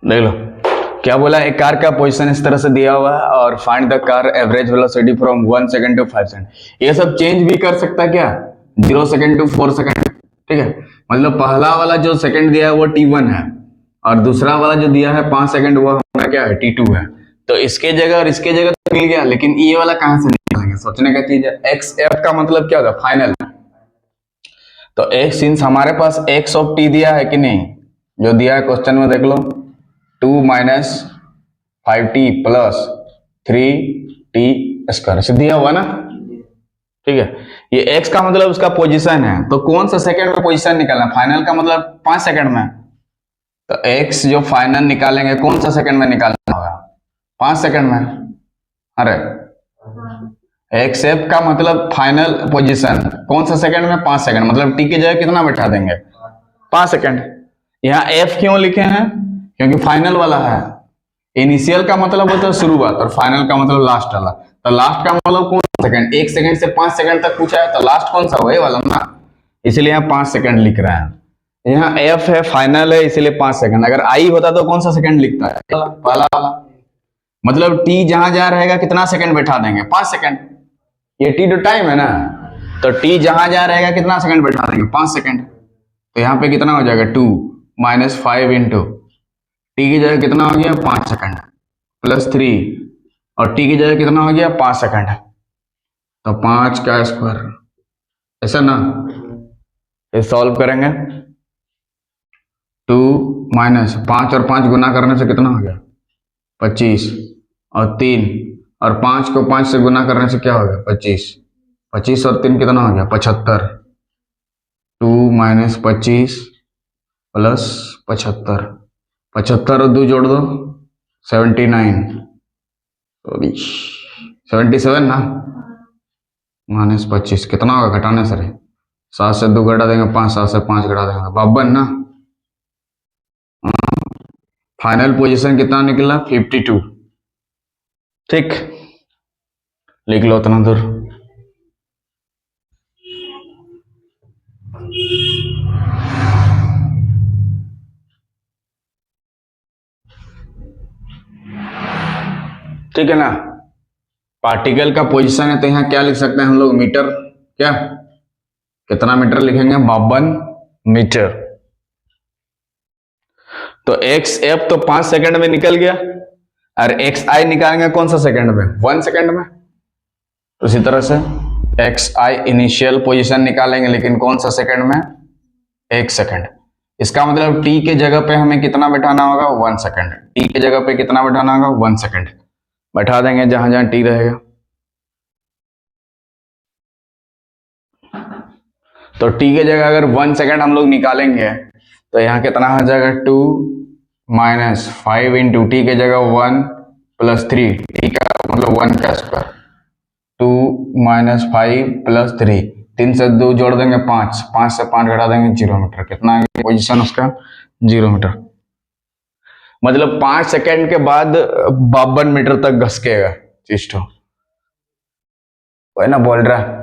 देख लो क्या बोला, एक कार का पोजीशन इस तरह से दिया हुआ है और find the car average velocity from 1 second to 5 seconds. ये सब चेंज भी कर सकता है क्या, 0 सेकंड टू 4 सेकंड। ठीक है, मतलब पहला वाला जो सेकंड दिया है वो t1 है और दूसरा वाला जो दिया है 5 सेकंड वो हमारा क्या है, t2 है। तो इसके जगह और इसके जगह तो मिल गया, लेकिन ये वाला कहां से निकालेंगे, सोचने का चीज है। एक्स एफ का मतलब क्या होगा, फाइनल। तो एक्स सिंस हमारे पास एक्स ऑफ टी दिया है कि नहीं, जो दिया है क्वेश्चन में देख लो, 2 minus 5t plus 3t square से दिया हुआ ना। ठीक है, ये x का मतलब उसका पोजीशन है, तो कौन सा सेकंड में पोजीशन निकालना, फाइनल का मतलब 5 सेकंड में। तो x जो फाइनल निकालेंगे कौन सा सेकंड में निकालना होगा, 5 सेकंड में। अरे एक्स एफ का मतलब फाइनल पोजीशन कौन सा सेकंड में, 5 सेकंड, मतलब t की जगह कितना बैठा देंगे, 5 सेकंड। यहाँ f क्यों लिखे हैं, क्योंकि फाइनल वाला है। इनिशियल का मतलब होता है शुरुआत और फाइनल का मतलब लास्ट वाला। तो लास्ट का मतलब कौन सा सेकंड, 1 सेकंड से 5 सेकंड तक पूछा है, तो लास्ट कौन सा, वही वाला ना, इसलिए यहाँ 5 सेकंड लिख रहे हैं। यहाँ f है, फाइनल है, इसलिए 5 सेकंड। अगर i होता तो कौन सा सेकंड लिखता है, पहला वाला। मतलब t जहां जहां रहेगा कितना सेकंड बैठा देंगे, 5 सेकंड। ये t तो टाइम है ना, तो t जहां जहां रहेगा कितना सेकंड बैठा देंगे, 5 सेकंड। तो यहाँ पे कितना हो जाएगा, 2 माइनस 5 इंटू टी की जगह कितना हो गया, 5 सेकंड प्लस 3 और टी की जगह कितना हो गया, 5 सेकंड। तो 5 का स्क्वायर, ऐसा ना। ये सॉल्व करेंगे, 2 माइनस 5 और 5 गुना करने से कितना हो गया, 25 और 3 और 5 को 5 से गुना करने से क्या हो गया, 25। 25 और 3 कितना हो गया, 75। 2 माइनस 25 प्लस 75, 75 और 2 जोड़ दो 79, सॉरी 77 ना, माइनस 25 कितना होगा घटाने से, 7 से 2 घटा देंगे 5, 7 से 5 घटा देंगे 52 ना। फाइनल पोजीशन कितना निकला, 52। ठीक, लिख लो उतना दूर। ठीक है ना, पार्टिकल का पोजीशन है तो यहाँ क्या लिख सकते हैं हम लोग, मीटर। क्या, कितना मीटर लिखेंगे, 52 मीटर। तो एक्स एफ तो 5 सेकंड में निकल गया और एक्स आई निकालेंगे कौन सा सेकंड में, 1 सेकंड में। उसी तरह से एक्स आई इनिशियल पोजीशन निकालेंगे, लेकिन कौन सा सेकंड में, 1 सेकंड। इसका मतलब टी के जगह पे हमें कितना बैठाना होगा, 1 सेकंड। टी के जगह पे कितना बैठाना होगा, 1 सेकंड बैठा देंगे जहां जहां टी रहेगा। तो टी के जगह अगर 1 सेकंड हम लोग निकालेंगे तो यहाँ कितना हो जाएगा, 2 माइनस 5 इंटू टी के जगह 1 प्लस 3, टी का मतलब 1 का स्क्वायर, 2 माइनस 5 प्लस 3, 3 से 2 जोड़ देंगे 5, 5 से 5 घटा देंगे 0 मीटर। कितना है पोजीशन उसका, 0 मीटर। मतलब 5 सेकंड के बाद 52 मीटर तक घसकेगा चिस्टो, वही ना बोल रहा है।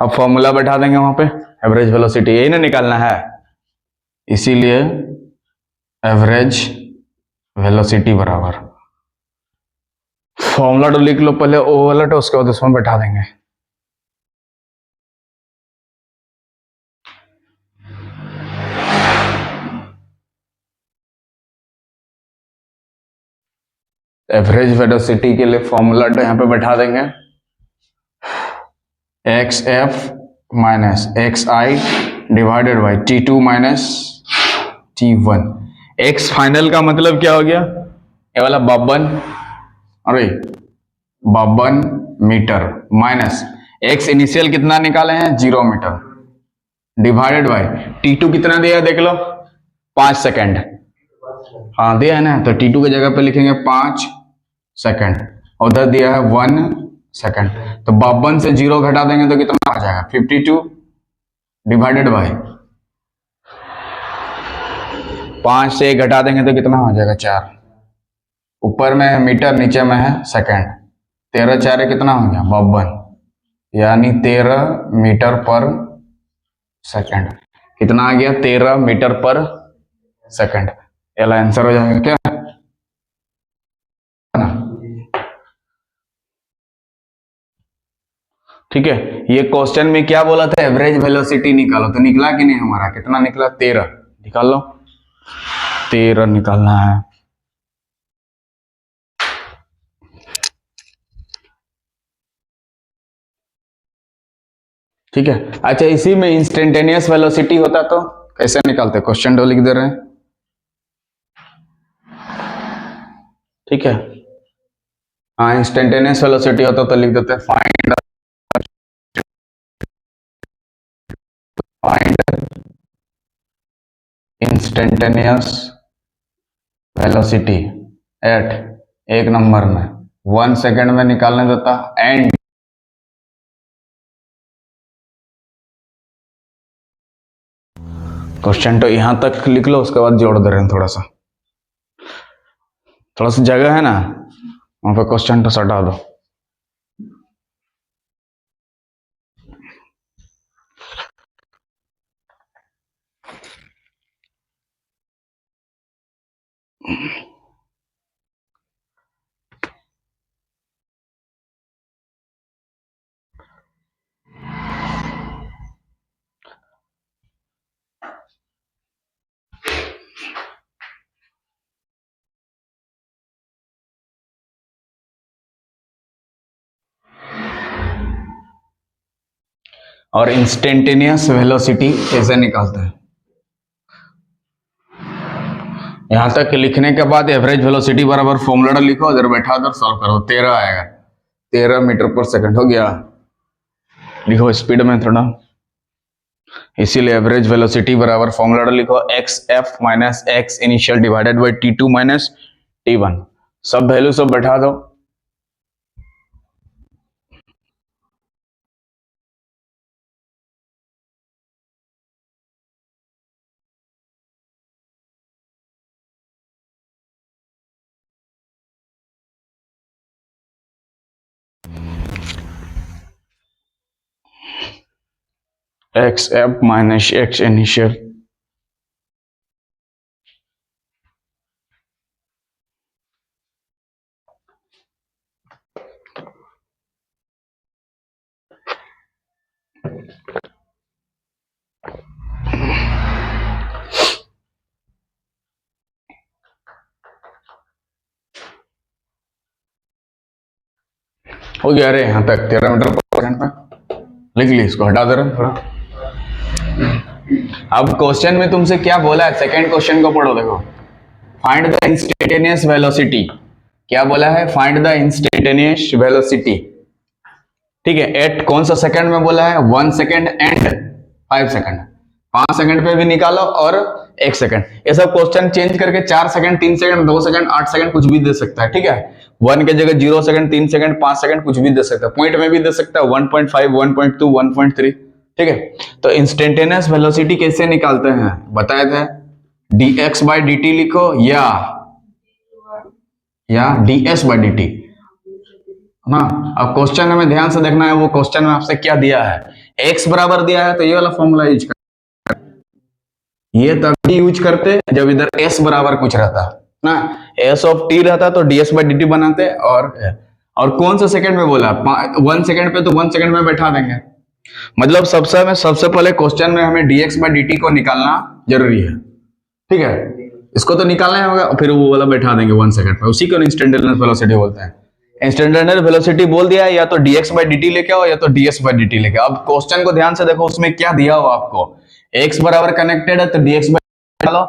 अब फॉर्मूला बैठा देंगे वहां पे, एवरेज वेलोसिटी यही ना निकालना है, इसीलिए एवरेज वेलोसिटी बराबर फॉर्मूला तो लिख लो पहले, ओ वाला तो उसके बाद उसमें बैठा देंगे। एवरेज वेलोसिटी के लिए फॉर्मूला तो यहाँ पे बैठा देंगे, x F minus x I divided by T2 minus T1। X final का मतलब क्या हो गया, ये वाला 52, अरे 52 मीटर माइनस एक्स इनिशियल कितना निकाले हैं, 0 मीटर, डिवाइडेड बाई T2 कितना दिया देख लो, 5 सेकंड। हाँ दिया है ना, तो T2 की जगह पे लिखेंगे 5 सेकंड, उधर दिया है 1 सेकंड। तो 52 से 0 घटा देंगे तो कितना आ जाएगा, 52 डिवाइडेड बाई 5 से 1 घटा देंगे तो कितना हो जाएगा, 4। ऊपर में है मीटर, नीचे में है सेकंड, 13 4 कितना हो गया, 52, यानी 13 मीटर पर सेकंड। कितना आ गया 13 मीटर पर सेकंड। ये आंसर हो जाएगा क्या ना। ठीक है, ये क्वेश्चन में क्या बोला था, एवरेज वेलोसिटी निकालो, तो निकला कि नहीं हमारा, कितना निकला 13, निकाल लो, 13 निकालना है। ठीक है, अच्छा इसी में इंस्टेंटेनियस वेलोसिटी होता तो कैसे निकालते, क्वेश्चन तो लिख दे रहे हैं। ठीक है, हाँ इंस्टेंटेनियस वेलोसिटी होता तो लिख देते फाइंड इंस्टेंटेनियस वेलोसिटी एट एक नंबर में 1 सेकेंड में निकालने देता एंड क्वेश्चन तो यहां तक लिख लो, उसके बाद जोड़ दे रहे हैं थोड़ा सा जगह है ना वहां पे क्वेश्चन तो सटा दो। और इंस्टेंटेनियस वेलोसिटी कैसे निकालते हैं, यहां तक लिखने के बाद एवरेज वेलोसिटी बराबर फॉर्मूला लिखो, इधर बैठा इधर सॉल्व करो, 13 आएगा, 13 मीटर पर सेकंड हो गया। लिखो स्पीड में थोड़ा, इसीलिए एवरेज वेलोसिटी बराबर फॉर्मूला लिखो x F minus x initial divided by T2 minus T1, सब वैल्यू सब बैठा दो। X F minus x initial हो गया। अरे यहां तक 13 मीटर पर सेकंड तक लिख ली, इसको हटा दे रहे थोड़ा। अब क्वेश्चन में तुमसे क्या बोला है, सेकंड क्वेश्चन को पढ़ो, देखो फाइंड द इंस्टेंटेनियस वेलोसिटी, क्या बोला है, फाइंड द इंस्टेंटेनियस वेलोसिटी। ठीक है, एट कौन सा सेकंड में बोला है, 1 सेकंड एंड 5 सेकंड, 5 सेकंड पे भी निकालो और 1 सेकंड, ये सब क्वेश्चन चेंज करके 4 सेकंड 3 सेकंड 2 सेकंड 8 सेकंड कुछ भी दे सकता है। ठीक है, 1 के जगह 0 सेकंड 3 सेकंड 5 सेकंड कुछ भी दे सकता है, पॉइंट में भी दे सकता है 1.5 1.2 1.3। ठीक है, तो इंस्टेंटेनियस वेलोसिटी कैसे निकालते हैं बताए थे, dx बाई dt लिखो या ds बाई dt ना। अब क्वेश्चन हमें ध्यान से देखना है, वो क्वेश्चन में आपसे क्या दिया है, x बराबर दिया है तो ये वाला फॉर्मूला यूज कर, ये तभी यूज करते जब इधर s बराबर कुछ रहता ना, s ऑफ t रहता तो ds बाई dt बनाते, और कौन सा सेकंड में बोला 1 सेकंड पे, तो 1 सेकंड में बैठा देंगे, मतलब सबसे पहले क्वेश्चन में हमें dx बाई dt को निकालना जरूरी है। ठीक है, इसको तो निकालना होगा, फिर वो वाला बैठा देंगे 1 सेकंड में, उसी को इंस्टेंटेनियस वेलोसिटी बोलते हैं। इंस्टेंटेनियस वेलोसिटी बोल दिया है, या तो dx बाई dt लेके आओ या तो ds बाई dt लेके आओ। अब क्वेश्चन को ध्यान से देखो, उसमें क्या दिया हुआ आपको, x बराबर कनेक्टेड है तो dx बाई निकालो,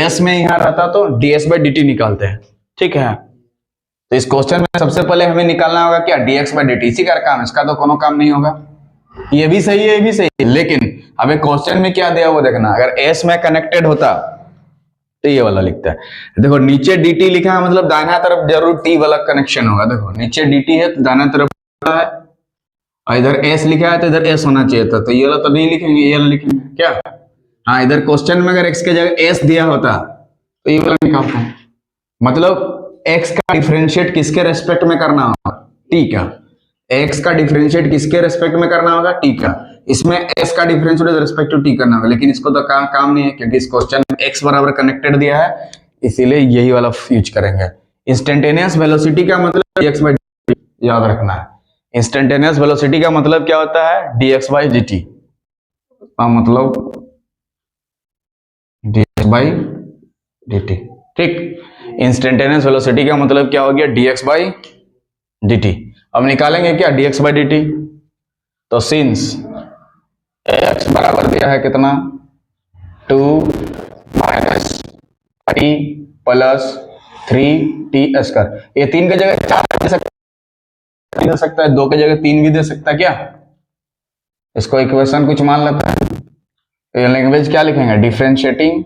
s में यहां रहता तो ds बाई dt निकालते हैं। ठीक है, तो इस क्वेश्चन में सबसे पहले हमें निकालना होगा क्या, dx बाई dt, इसी का काम, इसका तो कोनो काम नहीं होगा, ये भी सही है ये भी सही है, लेकिन हमें क्वेश्चन में क्या दिया वो देखना, अगर s में कनेक्टेड होता तो ये वाला लिखता है। देखो नीचे dt लिखा है, मतलब दाहिना तरफ जरूर t वाला कनेक्शन होगा, देखो नीचे dt है तो दाहिना तरफ है, और इधर s लिखा है तो इधर s होना चाहिए था, तो ये वाला तो नहीं लिखेंगे, ये वाला लिखेंगे क्या। हाँ, इधर क्वेश्चन में अगर x के जगह s दिया होता तो ये वाला निकालते हैं, मतलब x का डिफरेंशिएट किसके रेस्पेक्ट में करना होगा, t का, x का डिफरेंशिएट किसके रेस्पेक्ट में करना होगा, t का, इसमें s का differential with respect to t करना होगा, लेकिन इसको तो काम नहीं है क्योंकि इस क्वेश्चन में x बराबर कनेक्टेड दिया है, इसीलिए यही वाला यूज करेंगे। इंस्टेंटेनियस वेलोसिटी का मतलब dx by dt, याद रखना है। इंस्टेंटेनियस वेलोसिटी का मतलब क्या होता है? dx by dt का मतलब dx by dt, ठीक। इंस्टेंटेनियस वेलोसिटी का मतलब क्या हो गया? dx by dt। अब निकालेंगे क्या dx by dt? तो सिंस x बराबर दिया है कितना? 2 minus T plus 3t square, ये 3 की जगह 4 दे सकता है, 2 की जगह 3 भी दे सकता है क्या? इसको इक्वेशन कुछ मान लेता है। लैंग्वेज क्या लिखेंगे? डिफरेंशिएटिंग,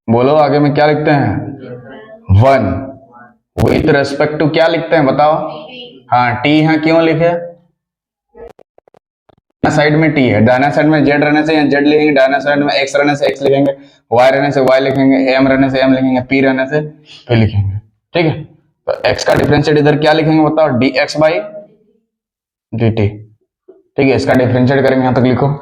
बोलो आगे में क्या लिखते हैं? 1 विथ रेस्पेक्ट टू क्या लिखते हैं बताओ? हाँ t, यहाँ क्यों लिखे? साइड में t है, दाहिना साइड में z रहने से यहाँ z लिखेंगे, दाहिना साइड में x रहने से x लिखेंगे, y रहने से y लिखेंगे, m रहने से m लिखेंगे, p रहने से p लिखेंगे, ठीक है। तो x का डिफरेंशिएट इधर क्या लिखेंगे बताओ? dx by dt, ठीक है। इसका डिफरेंशिएट करेंगे, यहां तक लिखो।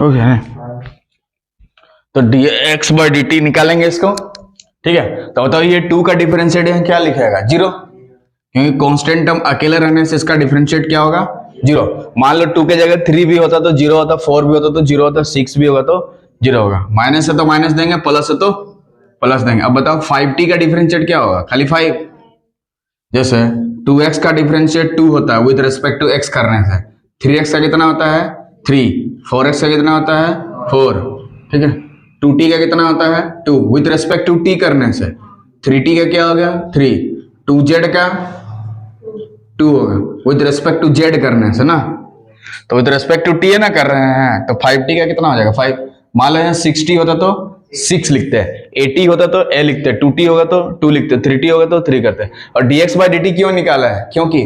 ओके, तो dx by dt निकालेंगे इसको, ठीक है। तो बताओ ये 2 का डिफरेंशिएट है क्या लिखेगा? 0, क्योंकि कांस्टेंट टर्म अकेले रहने से इसका डिफरेंशिएट क्या होगा? 0। मान लो 2 के जगह 3 भी होता तो 0 होता, 4 भी होता तो 0 होता, 6 भी होगा तो 0 होगा। माइनस है तो माइनस देंगे, प्लस है तो प्लस देंगे। अब बताओ 5t का डिफरेंशिएट क्या होगा? खाली 5। जैसे 2x का डिफरेंशिएट 2 होता है विद रिस्पेक्ट टू x करने से, 3x का कितना होता है? 3, 4x का कितना होता है? 4, ठीक है। 2t का कितना होता है? 2 विद रिस्पेक्ट टू t करने से, 3t का क्या हो गया? 3, 2z का 2 होगा विद रिस्पेक्ट टू z करने से ना, तो विद रिस्पेक्ट टू t है ना कर रहे हैं, तो 5t का कितना हो जाएगा? 5। मान लो यहाँ 6t होता तो 6 लिखते हैं, 80 होता तो a लिखते हैं, 2t होगा तो 2 लिखते हैं, 3t होगा तो 3 करते हैं। और dx by dt क्यों निकाला है? क्योंकि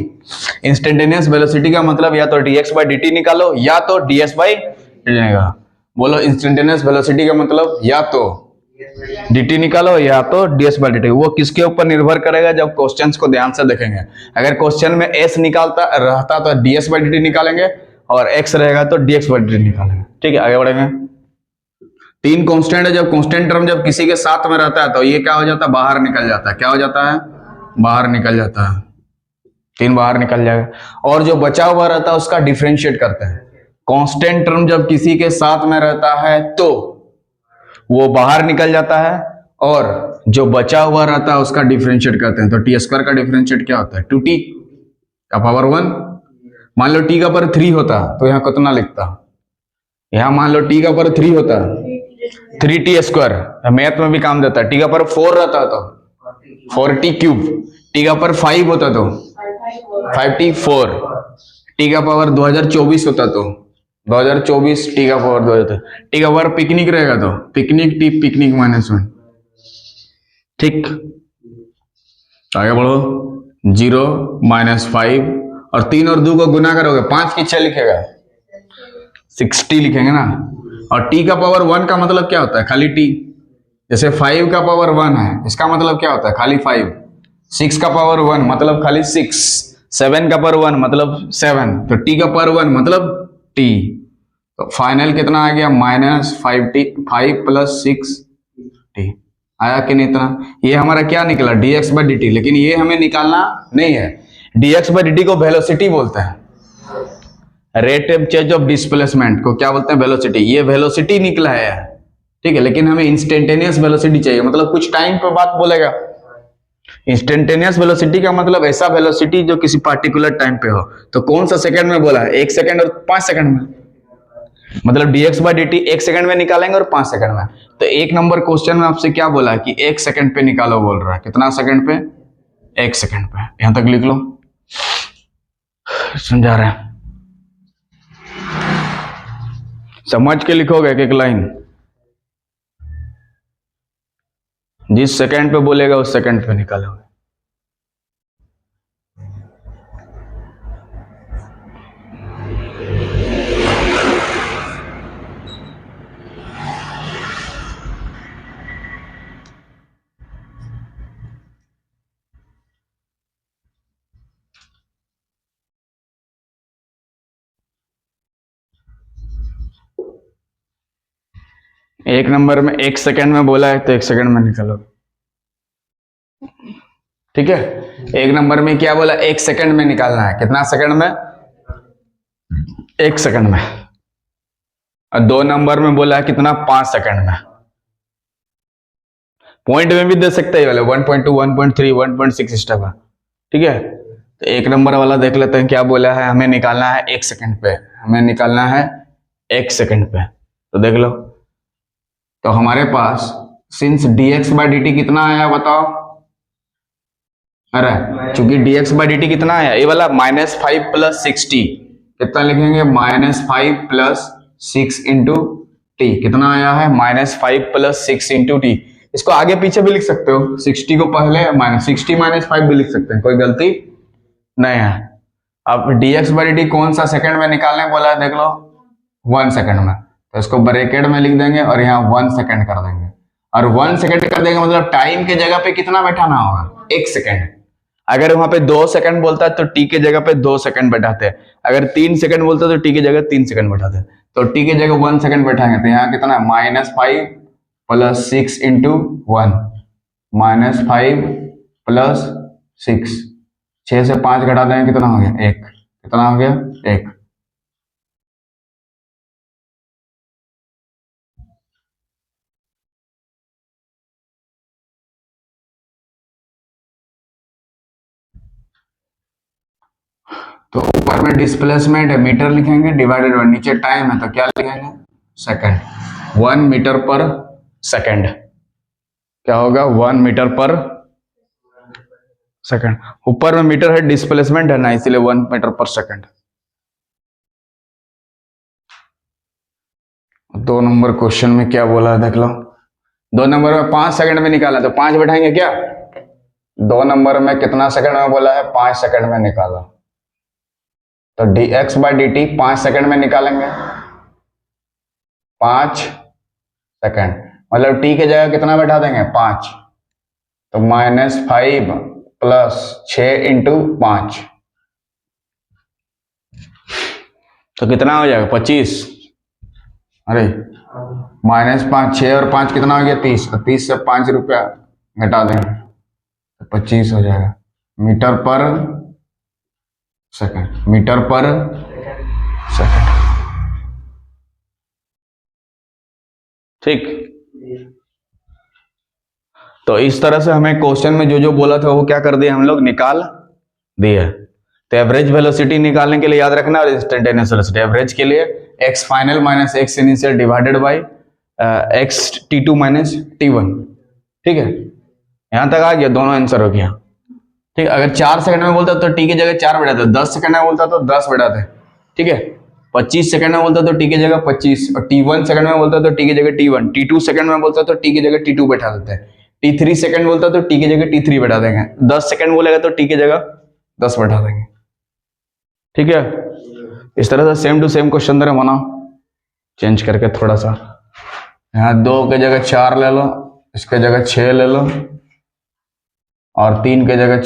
इंस्टेंटेनियस वेलोसिटी का मतलब या तो dx by dt निकालो या तो ds by dt निकालो। बोलो इंस्टेंटेनियस वेलोसिटी का मतलब या तो dt निकालो या तो ds by dt। वो किसके ऊपर निर्भर करेगा? जब क्वेश्चंस को ध्यान से देखेंगे। अगर क्वेश्चन में s निकालता रहता तो ds by dt निकालेंगे, और x रहेगा तो dx by dt निकालेंगे, ठीक है। आगे बढ़ेंगे। 3 कांस्टेंट है, जब कांस्टेंट टर्म जब किसी के साथ में रहता है तो ये क्या हो जाता है? बाहर निकल जाता है। क्या हो जाता है? बाहर निकल जाता है, 3 बाहर निकल जाएगा। और जो बचा हुआ रहता है उसका डिफरेंशिएट करते हैं। कांस्टेंट टर्म जब किसी के साथ में रहता है तो वो बाहर निकल जाता है, और जो बचा हुआ रहता है उसका डिफरेंशिएट करते हैं। तो टी स्क्वायर का डिफरेंशिएट क्या होता है? 2t का पावर 1। मान लो t का पावर 3 होता तो यहाँ कितना लिखता? यहाँ मान लो t का पावर 3 होता, 3t स्क्वायर, मैथ में भी काम देता है। t का पावर 4 रहता तो 4t क्यूब, t का पावर 5 होता तो 5t 4, t का पावर 2024 होता तो 2024, t का पावर 2000, t का पावर पिकनिक रहेगा तो पिकनिक t पिकनिक -1, ठीक। आगे बढ़ो। 0 -5 और 3 और 2 को गुना करोगे 5 की 6 लिखेगा, 60 लिखेंगे ना। और t का पावर 1 का मतलब क्या होता है? खाली t। जैसे 5 का पावर 1 है, इसका मतलब क्या होता है? खाली 5। 6 का पावर 1 मतलब खाली 6। 7 का पावर 1 मतलब 7। तो t का पावर 1 मतलब t। तो फाइनल कितना आ गया? -5t, 5 + 6t आया कि नहीं इतना? ये हमारा क्या निकला, dx बाई dt, लेकिन ये हमें निकालना नहीं है। dx बाई dt को वेलोसिटी बोलते हैं, rate of change of displacement को क्या बोलते हैं, वेलोसिटी। ये वेलोसिटी निकला है, ठीक है, लेकिन हमें इंस्टेंटेनियस वेलोसिटी चाहिए, मतलब कुछ टाइम पे बात बोलेगा। इंस्टेंटेनियस वेलोसिटी का मतलब ऐसा वेलोसिटी जो किसी पार्टिकुलर टाइम पे हो। तो कौन सा सेकंड में बोला है, 1 सेकंड और 5 सेकंड में, मतलब dx बाई dt 1 सेकंड में निकालेंगे और 5 सेकंड में। तो 1 नंबर क्वेश्चन में आपसे क्या बोला कि 1 सेकंड पे निकालो, बोल रहा है कितना सेकंड पे, 1 सेकंड पे। यहां तक लिख लो, समझा रहे हैं, समझ के लिखोगे एक एक लाइन, जिस सेकंड पे बोलेगा उस सेकंड पे निकालोगे। एक नंबर में 1 सेकंड में बोला है तो 1 सेकंड में निकालो, ठीक है। 1 नंबर में क्या बोला, 1 सेकंड में निकालना है, कितना सेकंड में, 1 सेकंड में। और 2 नंबर में बोला है कितना, 5 सेकंड में। पॉइंट में भी दे सकते हैं वाले 1.2, 1.3, 1.6 इस टाइप का, ठीक है। तो 1 नंबर वाला देख लेते हैं क्या बोला है, हमें निकालना है 1 सेकंड पे, हमें निकालना है 1 सेकंड पे। तो देख लो, तो हमारे पास सिंस dx बाई dt कितना आया बताओ, अरे चूंकि dx बाई dt कितना आया, ये वाला -5 + 60, कितना लिखेंगे, -5 + 6 इंटू टी, कितना आया है, -5 + 6 इंटू टी। इसको आगे पीछे भी लिख सकते हो, 60 को पहले -60 - 5 भी लिख सकते हैं, कोई गलती नहीं है। अब dx बाई dt कौन सा सेकंड में निकालने बोला है, देख लो 1 सेकंड में, तो इसको ब्रैकेट में लिख देंगे और यहाँ 1 सेकंड कर देंगे, और 1 सेकंड कर देंगे मतलब टाइम के जगह पे कितना बैठाना होगा, 1 सेकंड। अगर वहां पे 2 सेकंड बोलता है तो टी के जगह पे 2 सेकंड बैठाते हैं, अगर 3 सेकंड बोलता है तो टी की जगह 3 सेकंड बैठाते हैं। तो टी की जगह 1 सेकंड बैठाएंगे, तो यहाँ कितना है, -5 + 6 इंटू 1, -5 + 6, 6 से 5 घटा देंगे, कितना हो गया, 1, कितना हो गया, 1। तो ऊपर में डिस्प्लेसमेंट है, मीटर लिखेंगे, डिवाइडेड बाय नीचे टाइम है तो क्या लिखेंगे, सेकंड, 1 मीटर पर सेकंड, क्या होगा, 1 मीटर पर सेकंड। ऊपर में मीटर है, डिस्प्लेसमेंट है ना, इसीलिए 1 मीटर पर सेकंड। 2 नंबर क्वेश्चन में क्या बोला है देख लो, 2 नंबर में 5 सेकंड में निकाला, तो 5 बैठाएंगे क्या, 2 नंबर में कितना सेकंड में बोला है, 5 सेकंड में निकाला, तो dx बाई dt 5 सेकंड में निकालेंगे, 5 सेकंड, मतलब t के जगह कितना बैठा देंगे, 5, तो -5 + 6 इंटू 5, तो कितना हो जाएगा, 25। अरे -5, 6 और 5 कितना हो गया, 30, तो 30 से 5 रुपया घटा देंगे तो 25 हो जाएगा, मीटर पर सेकंड, मीटर पर सेकंड, ठीक। तो इस तरह से हमें क्वेश्चन में जो जो बोला था वो क्या कर दिया, हम लोग निकाल दिए। तो एवरेज वेलोसिटी निकालने के लिए याद रखना, और इंस्टेंटेनियस वेलोसिटी, एवरेज के लिए x final - x initial divided by x t2 - t1, ठीक है। यहां तक आ गया, दोनों आंसर हो गया, ठीक है। अगर 4 सेकंड में बोलता तो टी की जगह 4 बैठाते, 10 सेकंड में बोलता तो 10 बैठाते, ठीक है। 25 सेकंड में बोलता तो टी की जगह 25, और t1 सेकंड में बोलता तो टी की जगह t1, t2 सेकंड में बोलता तो टी की जगह t2 बैठा देते हैं, t3 सेकंड बोलता तो टी की जगह t3 बैठा देंगे, 10 सेकंड बोलेगा तो टी की जगह 10 बैठा देंगे, ठीक है। इस तरह से सेम टू सेम क्वेश्चन दे रहे बनाओ, चेंज करके थोड़ा सा, यहाँ 2 के जगह 4 ले लो, इसके जगह 6 ले लो, और 3 के जगह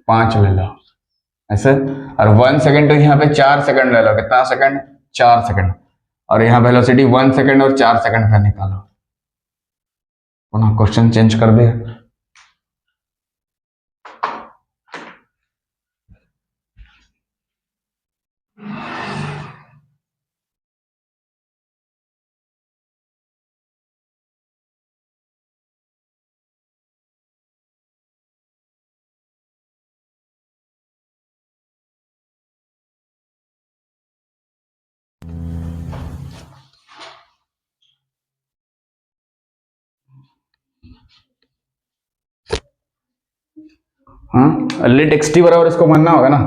5 ले लो, ऐसे। और 1 सेकंड तो यहाँ पे 4 सेकंड ले लो, कितना सेकंड, 4 सेकंड, और यहाँ वेलोसिटी 1 सेकंड और 4 सेकंड का निकालो। पुनः क्वेश्चन चेंज कर दे। हाँ, लेट एक्स टी बराबर इसको मानना होगा ना।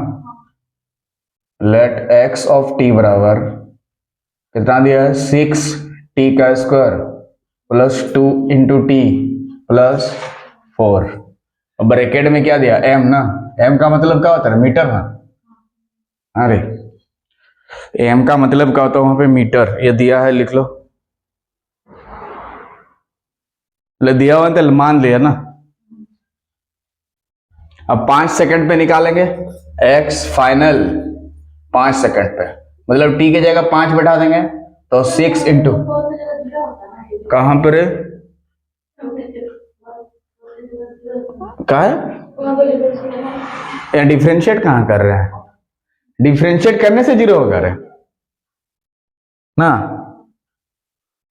लेट एक्स ऑफ टी बराबर कितना दिया है, 6t का square plus 2 into T plus 4। अब ब्रैकेट में क्या दिया, m ना। m का मतलब क्या होता है, मीटर ना। अरे m का मतलब क्या होता है वहां पे, मीटर। ये दिया है, लिख लो। दिया हुआ तो मान लिया ना। अब 5 सेकंड पे निकालेंगे x फाइनल, 5 सेकंड पे, मतलब t की जगह 5 बैठा देंगे तो 6 इंटू, कहां पर है, कहा है डिफ्रेंशिएट कहां कर रहे हैं, डिफ्रेंशिएट करने से जीरो होगा रे ना।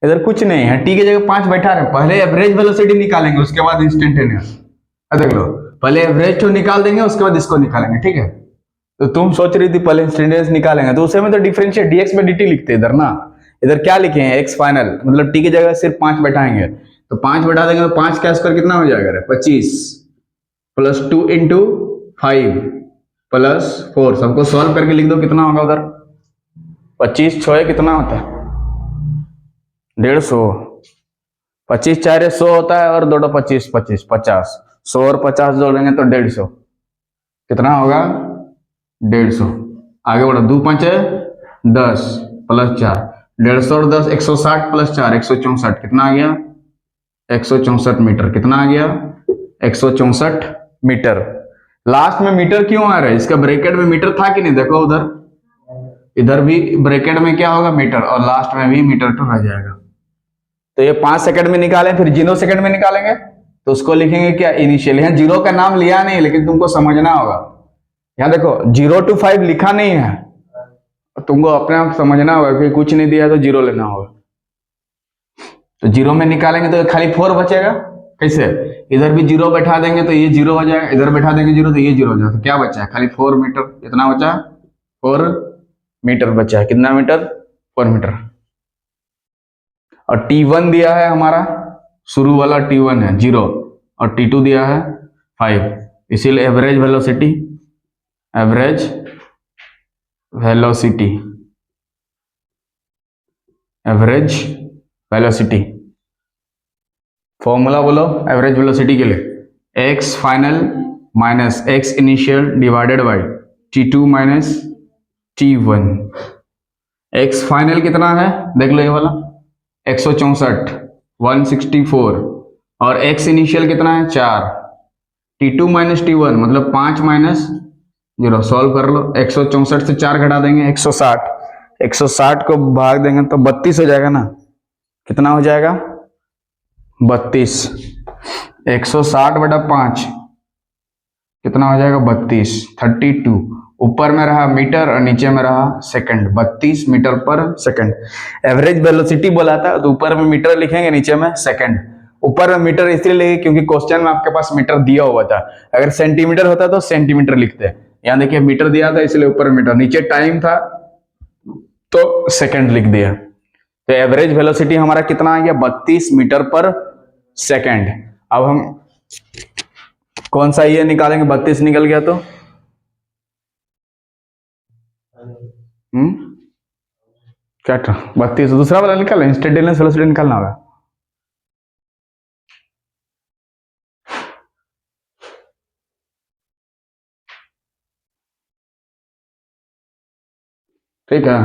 इधर कुछ नहीं है, टी की जगह 5 बैठा रहे, पहले एवरेज वेलोसिटी निकालेंगे उसके बाद इंस्टेंटेनियस। देख लो, पहले एवरेज तो निकाल देंगे उसके बाद इसको निकालेंगे, ठीक है। तो तुम सोच रही थी पहले इंस्टेंटेनियस निकालेंगे, तो उसे में तो डिफरेंशिएट डीएक्स में dt लिखते इधर ना। इधर क्या लिखे हैं, x फाइनल, मतलब t की जगह सिर्फ 5 बैठाएंगे, तो 5 बैठा देंगे तो 5 का स्क्वायर कितना हो जाएगा रे, 25 प्लस 2 इंटू 5 प्लस 4। सबको सॉल्व करके लिख दो, कितना होगा उधर, 25 6 कितना होता है, 150। 25 4 100 होता है, और 2 25 25 50, 100 और 50 जोड़ेंगे तो 150, कितना होगा 150। आगे बढ़ो, 2 5 10 प्लस 4, 150 और 10 160 प्लस 4 164, कितना आ गया 164 मीटर। कितना आ गया 164 मीटर। लास्ट में मीटर क्यों आ रहा है, इसका ब्रैकेट में मीटर था कि नहीं, देखो उधर, इधर भी ब्रैकेट में क्या होगा मीटर, और लास्ट में भी मीटर तो रह जाएगा। तो ये 5 सेकंड में निकालें, फिर 0 सेकंड में निकालेंगे तो उसको लिखेंगे क्या, इनिशियल। यहाँ 0 का नाम लिया नहीं, लेकिन तुमको समझना होगा। यहाँ देखो 0 to 5 लिखा नहीं है, तुमको अपने आप समझना होगा कि कुछ नहीं दिया तो 0 लेना होगा। तो 0 में निकालेंगे तो खाली 4 बचेगा। कैसे, इधर भी 0 बैठा देंगे तो ये 0 हो जाएगा, इधर बैठा देंगे 0 तो ये 0 हो जाएगा। तो क्या बचा है, खाली 4 मीटर। कितना बचा, 4 मीटर बचा है। कितना मीटर, 4 मीटर। और T1 दिया है हमारा, शुरू वाला T1 है 0, और T2 दिया है 5, इसीलिए average velocity, average velocity, average velocity formula बोलो एवरेज वेलोसिटी के लिए, x final minus x initial divided by T2 minus T1। x final कितना है, देख लो ये वाला 164 164, और x इनिशियल कितना है 4, T2 माइनस T1 मतलब 5 माइनस 0। सॉल्व कर लो, 164 से 4 घटा देंगे 160, 160 को भाग देंगे तो 32 हो जाएगा ना। कितना हो जाएगा 32, 160 बटा 5 कितना हो जाएगा 32, 32। ऊपर में रहा मीटर और नीचे में रहा सेकंड, 32 मीटर पर सेकंड। एवरेज वेलोसिटी बोला था तो ऊपर में मीटर लिखेंगे, नीचे में सेकंड। ऊपर में मीटर इसलिए लिखे क्योंकि क्वेश्चन में आपके पास मीटर दिया हुआ था, अगर सेंटीमीटर होता तो सेंटीमीटर लिखते। यहाँ देखिए मीटर दिया था इसलिए ऊपर मीटर, नीचे टाइम था तो सेकंड लिख दिया। तो एवरेज वेलोसिटी हमारा कितना आ गया 32 मीटर पर सेकंड। अब हम कौन सा ये निकालेंगे, 32 निकल गया तो क्या था 32, दूसरा वाला निकाल, इंस्टेंटेनियस वेलोसिटी निकालना होगा। ठीक है,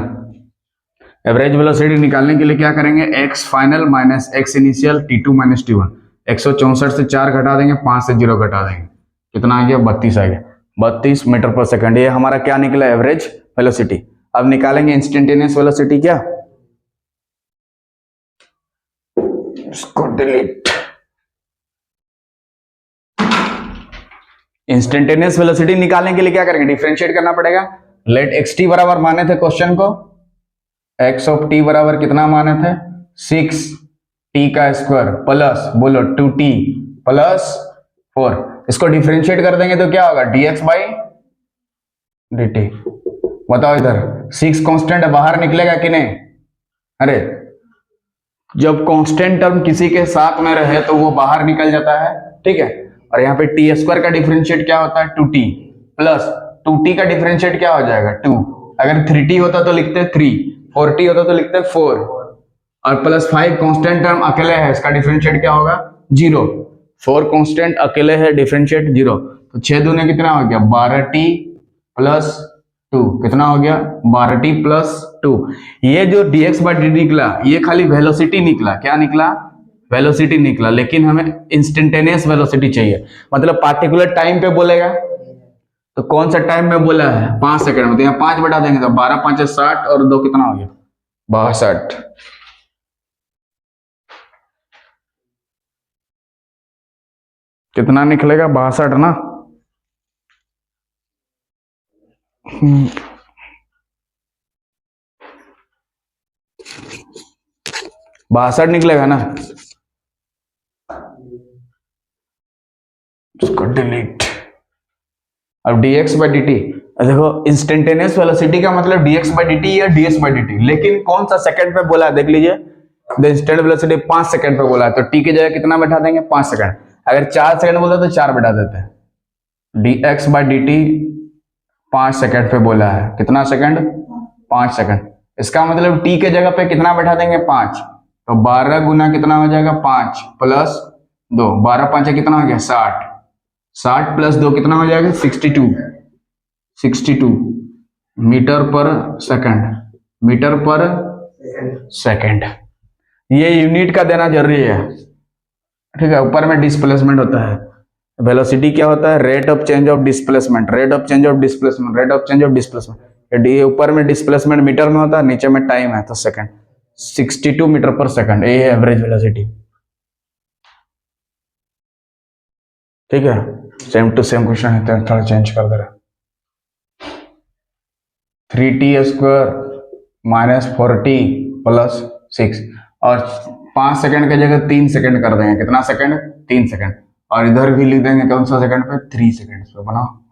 एवरेज वेलोसिटी निकालने के लिए क्या करेंगे, x final minus x initial T2 minus T1। 164 से 4 घटा देंगे, 5 से 0 घटा देंगे, कितना आ गया 32 आ गया, 32 मीटर पर सेकंड। ये हमारा क्या निकला एवरेज वेलोसिटी। अब निकालेंगे इंस्टेंटेनियस वेलोसिटी, क्या इसको डिलीट, इंस्टेंटेनियस वेलोसिटी निकालने के लिए क्या करेंगे, डिफरेंशिएट करना पड़ेगा। लेट एक्स टी बराबर माने थे क्वेश्चन को, एक्स ऑफ टी बराबर कितना माने थे, 6 टी का स्क्वायर प्लस बोलो 2t प्लस 4। इसको डिफरेंशिएट कर देंगे तो क्या होगा, dx बाई dt। बताओ इधर 6 कांस्टेंट बाहर निकलेगा कि नहीं, अरे जब कांस्टेंट टर्म किसी के साथ में रहे तो वो बाहर निकल जाता है, ठीक है। और यहाँ पे टी स्क्वायर का डिफरेंशिएट क्या होता है, 2t प्लस 2t का डिफरेंशिएट क्या हो जाएगा 2। अगर 3t होता तो लिखते 3, 4t होता तो लिखते 4, और प्लस 5 कांस्टेंट टर्म अकेले है, इसका डिफरेंशिएट क्या होगा 0। 4 कांस्टेंट अकेले है, डिफरेंशिएट 0, तो 6 दूने कितना हो गया 12t प्लस 2, कितना हो गया 12t प्लस 2। ये जो dx बाई dt निकला ये खाली वेलोसिटी निकला, क्या निकला, वेलोसिटी निकला, लेकिन हमें इंस्टेंटेनियस वेलोसिटी चाहिए, मतलब पार्टिकुलर टाइम पे बोलेगा। तो कौन सा टाइम में बोला है, 5 सेकंड में, तो यहाँ 5 बढ़ा देंगे तो 12 5 60 और 2 कितना हो गया 62। कितना निकलेगा 62 ना, 62 निकलेगा ना, उसको डिलीट। अब dx बाई dt, देखो इंस्टेंटेनियस वेलोसिटी का मतलब dx बाई dt या ds बाई dt, लेकिन कौन सा सेकंड पे बोला है देख लीजिए, द इंस्टेंट वेलोसिटी 5 सेकंड पे बोला है, तो t की जगह कितना बैठा देंगे 5 सेकंड। अगर 4 सेकंड बोला तो 4 बैठा देते हैं। dx बाई dt 5 सेकंड पे बोला है, कितना सेकंड 5 सेकंड। इसका मतलब t के जगह पे कितना बैठा देंगे 5, तो 12 गुना कितना हो जाएगा 5 प्लस 2, 12 5 कितना हो गया 60, 60 प्लस 2 कितना हो जाएगा 62 मीटर पर सेकंड, मीटर पर सेकंड। ये यूनिट का देना जरूरी है, ठीक है। ऊपर में डिस्प्लेसमेंट होता है, वेलोसिटी क्या होता है, rate of change of displacement, rate of change of displacement, rate of change of displacement. ये ऊपर में डिस्प्लेसमेंट मीटर में होता है, नीचे में टाइम है तो सेकंड। 62 मीटर पर सेकंड, ये है एवरेज वेलोसिटी, ठीक है। सेम टू सेम क्वेश्चन है, तो थोड़ा चेंज कर दे रहा, 3t square minus 4t plus 6, और 5 सेकंड की जगह 3 सेकंड कर देंगे, कितना सेकंड 3 सेकंड, और इधर भी लिख देंगे कौन सा सेकंड पे 3 सेकंड पे, बनाओ।